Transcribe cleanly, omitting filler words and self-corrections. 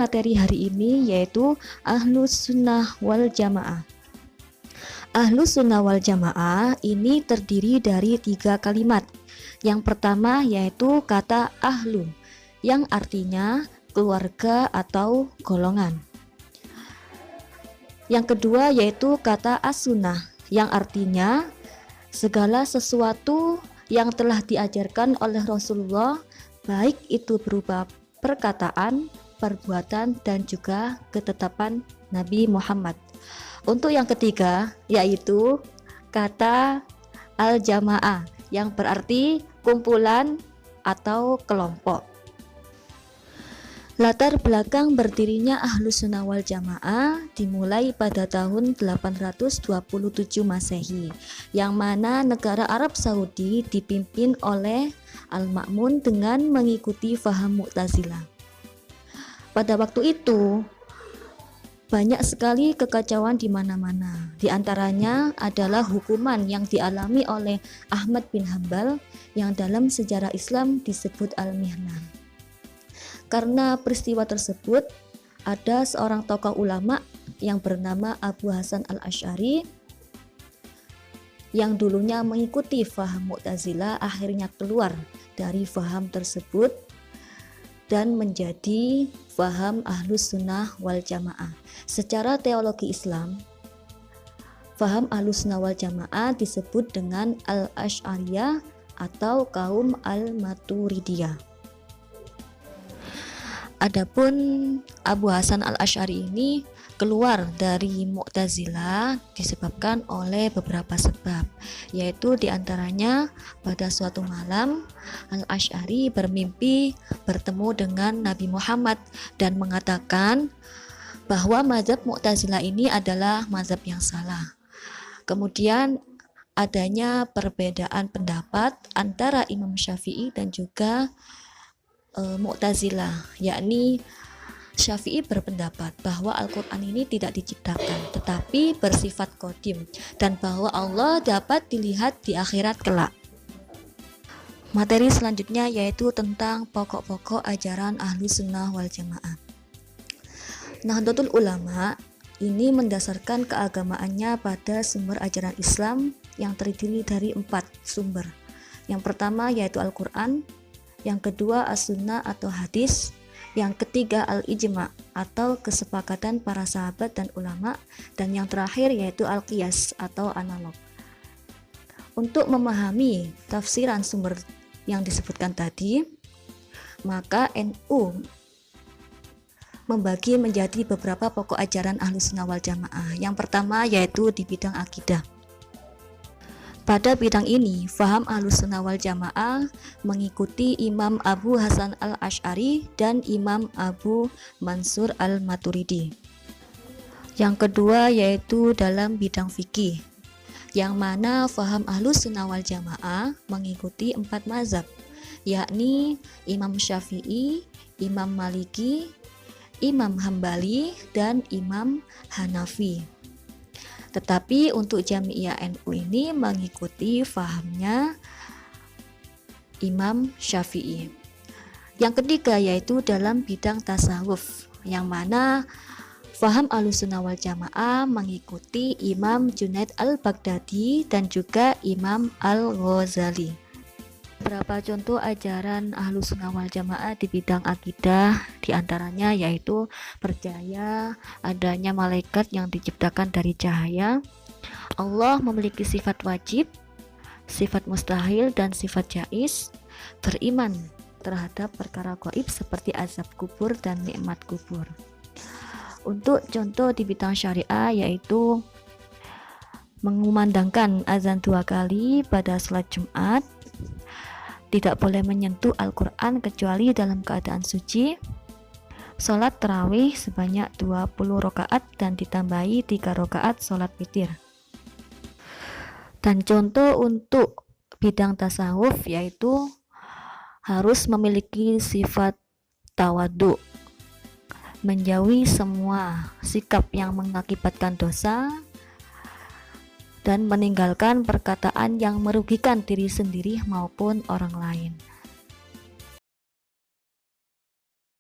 Materi hari ini yaitu Ahlus Sunnah wal Jamaah. Ahlus Sunnah wal Jamaah ini terdiri dari 3 kalimat. Yang pertama yaitu kata ahlu, yang artinya keluarga atau golongan. Yang kedua yaitu kata as-sunnah, yang artinya segala sesuatu yang telah diajarkan oleh Rasulullah, baik itu berupa perkataan, perbuatan, dan juga ketetapan Nabi Muhammad. Untuk yang ketiga yaitu kata al-jamaah, yang berarti kumpulan atau kelompok. Latar belakang berdirinya Ahlus Sunnah wal Jamaah dimulai pada tahun 827 Masehi, yang mana negara Arab Saudi dipimpin oleh Al-Ma'mun dengan mengikuti faham Mu'tazilah. Pada waktu itu banyak sekali kekacauan di mana-mana. Di antaranya adalah hukuman yang dialami oleh Ahmad bin Hanbal yang dalam sejarah Islam disebut Al-Mihnan. Karena peristiwa tersebut, ada seorang tokoh ulama yang bernama Abu Hasan al-Asy'ari yang dulunya mengikuti faham Mu'tazilah akhirnya keluar dari faham tersebut dan menjadi faham Ahlus Sunnah wal Jamaah. Secara teologi Islam, faham Ahlus Sunnah wal Jamaah disebut dengan Al-Asy'ariyah atau kaum Al-Maturidiyah. Adapun Abu Hasan al-Asy'ari ini keluar dari Mu'tazilah disebabkan oleh beberapa sebab, yaitu diantaranya pada suatu malam Al-Asy'ari bermimpi bertemu dengan Nabi Muhammad dan mengatakan bahwa mazhab Mu'tazilah ini adalah mazhab yang salah. Kemudian adanya perbedaan pendapat antara Imam Syafi'i dan juga Mu'tazilah, yakni Syafi'i berpendapat bahwa Al-Quran ini tidak diciptakan tetapi bersifat qadim dan bahwa Allah dapat dilihat di akhirat kelak. Materi selanjutnya yaitu tentang pokok-pokok ajaran Ahlus Sunnah wal Jamaah. Nahdlatul Ulama ini mendasarkan keagamaannya pada sumber ajaran Islam yang terdiri dari 4 sumber. Yang pertama yaitu Al-Quran, yang kedua as-sunnah atau hadis, yang ketiga al-ijma atau kesepakatan para sahabat dan ulama, dan yang terakhir yaitu al-qiyas atau analog. Untuk memahami tafsiran sumber yang disebutkan tadi, maka NU membagi menjadi beberapa pokok ajaran Ahlus Sunnah wal Jamaah. Yang pertama yaitu di bidang akidah. Pada bidang ini, faham Ahlus Sunnah wal Jamaah mengikuti Imam Abu Hasan al-Asy'ari dan Imam Abu Mansur al-Maturidi. Yang kedua yaitu dalam bidang fikih, yang mana faham Ahlus Sunnah wal Jamaah mengikuti 4 mazhab, yakni Imam Syafi'i, Imam Maliki, Imam Hambali, dan Imam Hanafi. Tetapi untuk Jami'iyah NU ini mengikuti fahamnya Imam Syafi'i. Yang ketiga yaitu dalam bidang tasawuf, yang mana faham Ahlus Sunnah wal Jamaah mengikuti Imam Junaid al-Baghdadi dan juga Imam al-Ghazali. Beberapa contoh ajaran Ahlus Sunnah wal Jamaah di bidang akidah diantaranya yaitu percaya adanya malaikat yang diciptakan dari cahaya, Allah memiliki sifat wajib, sifat mustahil, dan sifat jaiz, beriman terhadap perkara gaib seperti azab kubur dan nikmat kubur. Untuk contoh di bidang syariah yaitu mengumandangkan azan 2 kali pada salat Jumat, tidak boleh menyentuh Al-Quran kecuali dalam keadaan suci, sholat tarawih sebanyak 20 rakaat dan ditambahi 3 rakaat sholat witir. Dan contoh untuk bidang tasawuf yaitu harus memiliki sifat tawadhu, menjauhi semua sikap yang mengakibatkan dosa, dan meninggalkan perkataan yang merugikan diri sendiri maupun orang lain.